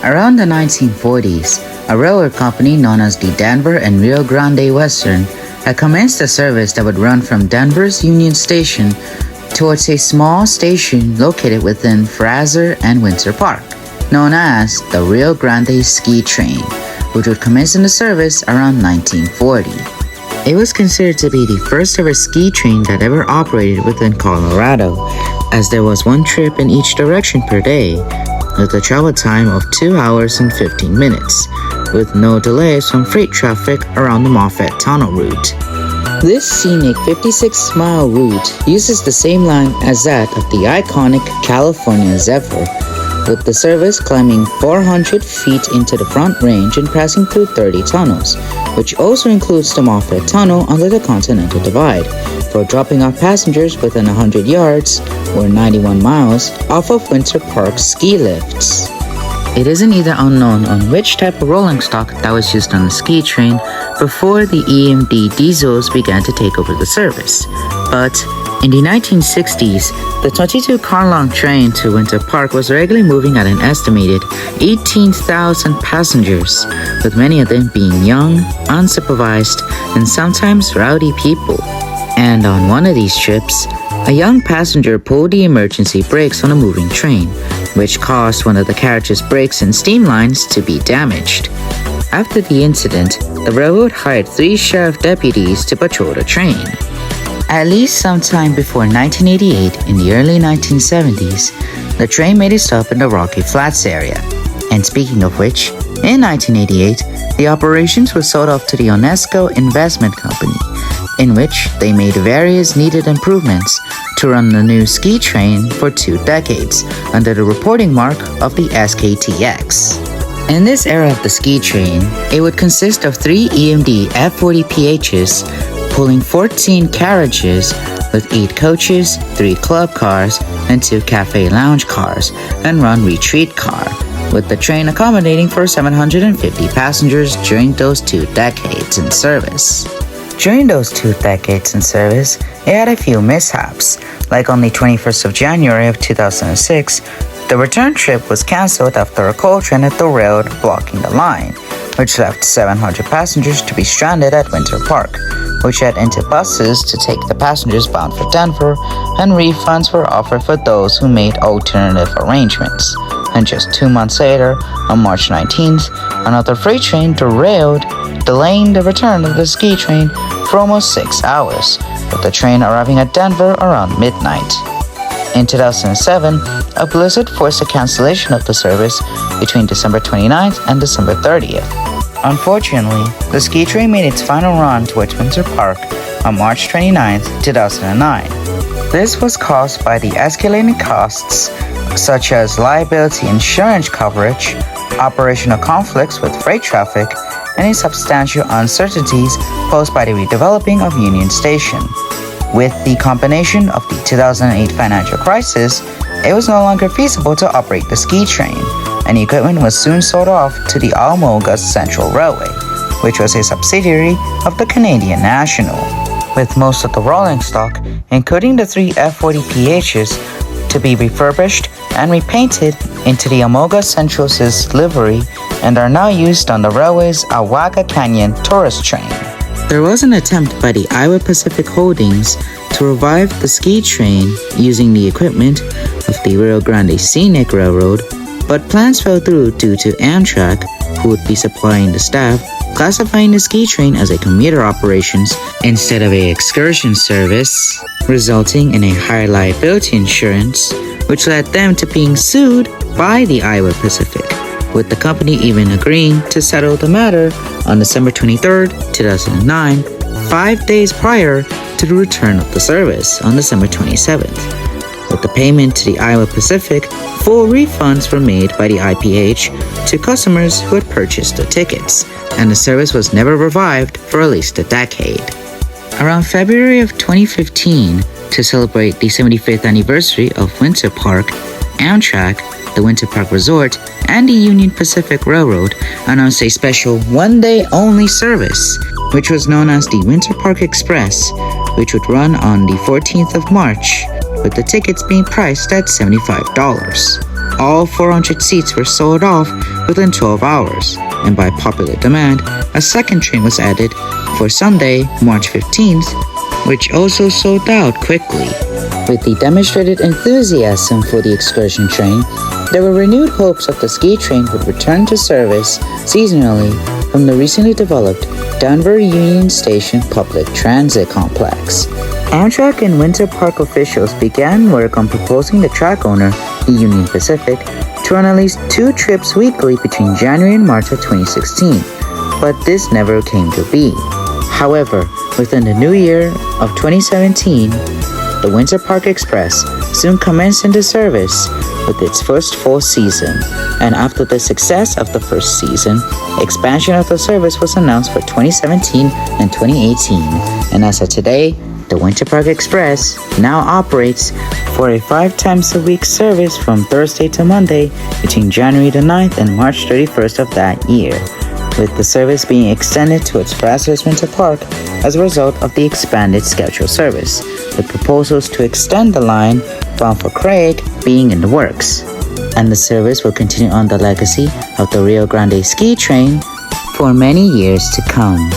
Around the 1940s, a railroad company known as the Denver and Rio Grande Western had commenced a service that would run from Denver's Union Station towards a small station located within Fraser and Winter Park, known as the Rio Grande Ski Train, which would commence in the service around 1940. It was considered to be the first ever ski train that ever operated within Colorado, as there was one trip in each direction per day, with a travel time of 2 hours and 15 minutes, with no delays from freight traffic around the Moffett Tunnel route. This scenic 56-mile route uses the same line as that of the iconic California Zephyr, with the service climbing 400 feet into the Front Range and passing through 30 tunnels, which also includes the Moffett Tunnel under the Continental Divide, for dropping off passengers within 100 yards, or 91 miles, off of Winter Park ski lifts. It isn't either unknown on which type of rolling stock that was used on the ski train before the EMD diesels began to take over the service, but in the 1960s, the 22-car-long train to Winter Park was regularly moving at an estimated 18,000 passengers, with many of them being young, unsupervised, and sometimes rowdy people. And on one of these trips, a young passenger pulled the emergency brakes on a moving train, which caused one of the carriage's brakes and steam lines to be damaged. After the incident, the railroad hired 3 sheriff deputies to patrol the train. At least sometime before 1988, in the early 1970s, the train made a stop in the Rocky Flats area. And speaking of which, in 1988, the operations were sold off to the UNESCO Investment Company, in which they made various needed improvements to run the new ski train for 2 decades under the reporting mark of the SKTX. In this era of the ski train, it would consist of 3 EMD F40PHs pulling 14 carriages with 8 coaches, 3 club cars, and 2 cafe lounge cars, and run retreat car, with the train accommodating for 750 passengers during those 2 decades in service. During those 2 decades in service, it had a few mishaps, like on the 21st of January of 2006, the return trip was cancelled after a coal train hit the railroad blocking the line, which left 700 passengers to be stranded at Winter Park, which had entered buses to take the passengers bound for Denver, and refunds were offered for those who made alternative arrangements. And just 2 months later, on March 19th, another freight train derailed, delaying the return of the ski train for almost 6 hours, with the train arriving at Denver around midnight. In 2007, a blizzard forced the cancellation of the service between December 29th and December 30th. Unfortunately, the ski train made its final run towards Winter Park on March 29th, 2009. This was caused by the escalating costs such as liability insurance coverage, operational conflicts with freight traffic, and substantial uncertainties posed by the redeveloping of Union Station. With the combination of the 2008 financial crisis, it was no longer feasible to operate the ski train, and equipment was soon sold off to the Almoga Central Railway, which was a subsidiary of the Canadian National, with most of the rolling stock, including the 3 F40PHs, to be refurbished and repainted into the Almoga Central's livery and are now used on the railway's Awaga Canyon tourist train. There was an attempt by the Iowa Pacific Holdings to revive the ski train using the equipment of the Rio Grande Scenic Railroad, but plans fell through due to Amtrak, who would be supplying the staff, classifying the ski train as a commuter operations instead of a excursion service, resulting in a higher liability insurance, which led them to being sued by the Iowa Pacific, with the company even agreeing to settle the matter on December 23, 2009, 5 days prior to the return of the service on December 27th. With the payment to the Iowa Pacific, full refunds were made by the IPH to customers who had purchased the tickets, and the service was never revived for at least a decade. Around February of 2015, to celebrate the 75th anniversary of Winter Park, Amtrak, the Winter Park Resort, and the Union Pacific Railroad announced a special one-day-only service, which was known as the Winter Park Express, which would run on the 14th of March, with the tickets being priced at $75. all 400 seats were sold off within 12 hours, and by popular demand, a second train was added for Sunday, March 15th, which also sold out quickly. With the demonstrated enthusiasm for the excursion train, there were renewed hopes that the ski train would return to service seasonally from the recently developed Denver Union Station Public Transit Complex. Amtrak and Winter Park officials began work on proposing the track owner, the Union Pacific, to run at least 2 trips weekly between January and March of 2016, but this never came to be. However, within the new year of 2017, the Winter Park Express soon commenced into service with its first full season, and after the success of the first season, expansion of the service was announced for 2017 and 2018, and as of today, the Winter Park Express now operates for a 5 times a week service from Thursday to Monday between January the 9th and March 31st of that year, with the service being extended to its Brazos Winter Park as a result of the expanded scheduled service, with proposals to extend the line bound for Craig being in the works. And the service will continue on the legacy of the Rio Grande ski train for many years to come.